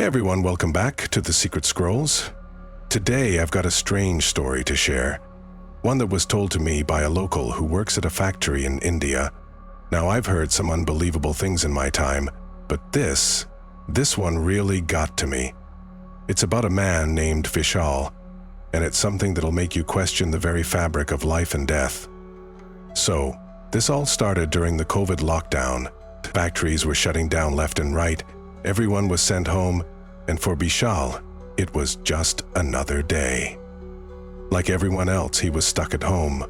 Hey everyone, welcome back to The Secret Scrolls. Today I've got a strange story to share, one that was told to me by a local who works at a factory in India. Now I've heard some unbelievable things in my time, but this one really got to me. It's about a man named Vishal, and it's something that'll make you question the very fabric of life and death. So, this all started during the COVID lockdown. Factories were shutting down left and right, everyone was sent home, and for Vishal, it was just another day. Like everyone else, he was stuck at home,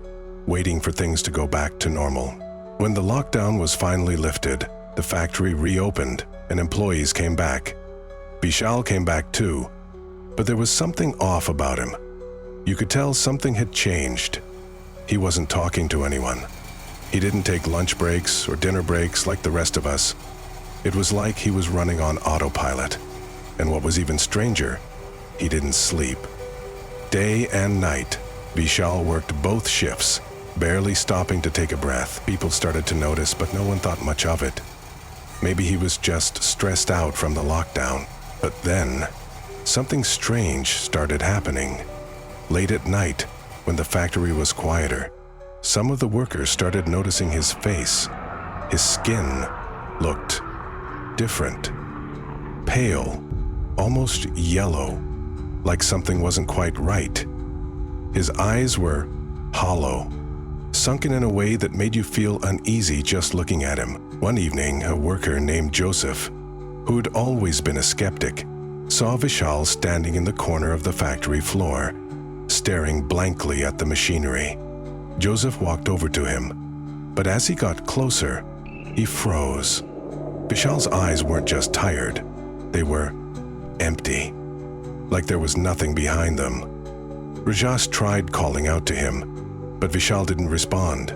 waiting for things to go back to normal. When the lockdown was finally lifted, the factory reopened and employees came back. Vishal came back too, but there was something off about him. You could tell something had changed. He wasn't talking to anyone. He didn't take lunch breaks or dinner breaks like the rest of us. It was like he was running on autopilot. And what was even stranger, he didn't sleep. Day and night, Vishal worked both shifts, barely stopping to take a breath. People started to notice, but no one thought much of it. Maybe he was just stressed out from the lockdown. But then, something strange started happening. Late at night, when the factory was quieter, some of the workers started noticing his face. His skin looked different, pale, almost yellow, like something wasn't quite right. His eyes were hollow, sunken in a way that made you feel uneasy just looking at him. One evening, a worker named Joseph, who'd always been a skeptic, saw Vishal standing in the corner of the factory floor, staring blankly at the machinery. Joseph walked over to him, but as he got closer, he froze. Vishal's eyes weren't just tired, they were empty, like there was nothing behind them. Rajesh tried calling out to him, but Vishal didn't respond.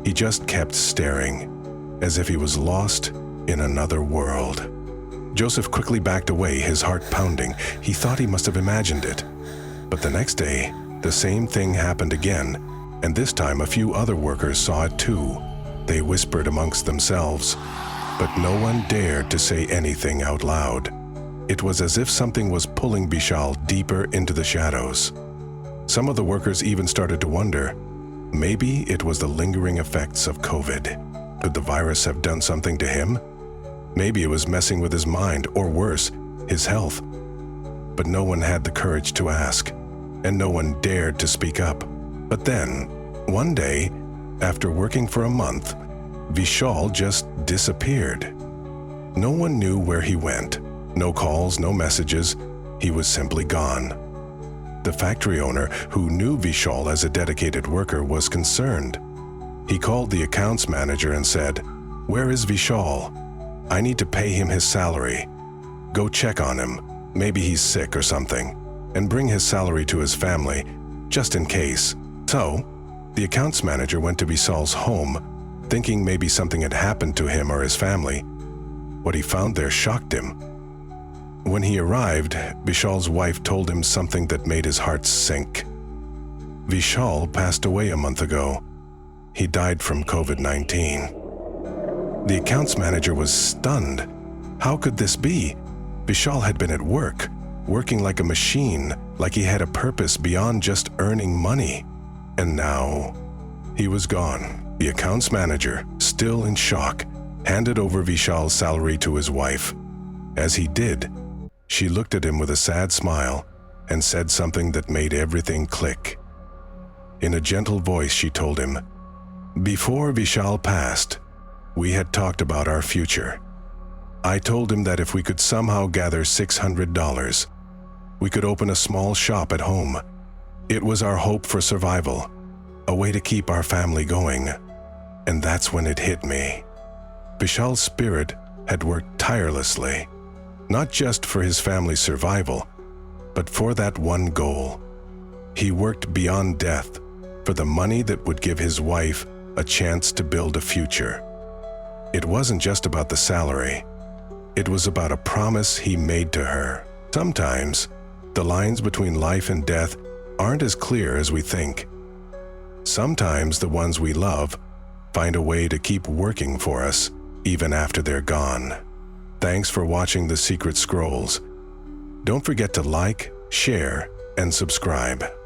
He just kept staring, as if he was lost in another world. Joseph quickly backed away, his heart pounding. He thought he must have imagined it. But the next day, the same thing happened again, and this time a few other workers saw it too. They whispered amongst themselves, but no one dared to say anything out loud. It was as if something was pulling Vishal deeper into the shadows. Some of the workers even started to wonder, maybe it was the lingering effects of COVID. Could the virus have done something to him? Maybe it was messing with his mind, or worse, his health. But no one had the courage to ask, and no one dared to speak up. But then, one day, after working for a month, Vishal just disappeared. No one knew where he went. No calls, no messages. He was simply gone. The factory owner, who knew Vishal as a dedicated worker, was concerned. He called the accounts manager and said, "Where is Vishal? I need to pay him his salary. Go check on him. Maybe he's sick or something. And bring his salary to his family, just in case." So, the accounts manager went to Vishal's home, thinking maybe something had happened to him or his family. What he found there shocked him. When he arrived, Vishal's wife told him something that made his heart sink. Vishal passed away a month ago. He died from COVID-19. The accounts manager was stunned. How could this be? Vishal had been at work, working like a machine, like he had a purpose beyond just earning money. And now, he was gone. The accounts manager, still in shock, handed over Vishal's salary to his wife. As he did, she looked at him with a sad smile and said something that made everything click. In a gentle voice, she told him, "Before Vishal passed, we had talked about our future. I told him that if we could somehow gather $600, we could open a small shop at home. It was our hope for survival, a way to keep our family going. And that's when it hit me. Vishal's spirit had worked tirelessly, not just for his family's survival, but for that one goal. He worked beyond death for the money that would give his wife a chance to build a future. It wasn't just about the salary. It was about a promise he made to her. Sometimes, the lines between life and death aren't as clear as we think. Sometimes the ones we love find a way to keep working for us even after they're gone. Thanks for watching The Secret Scrolls. Don't forget to like, share, and subscribe.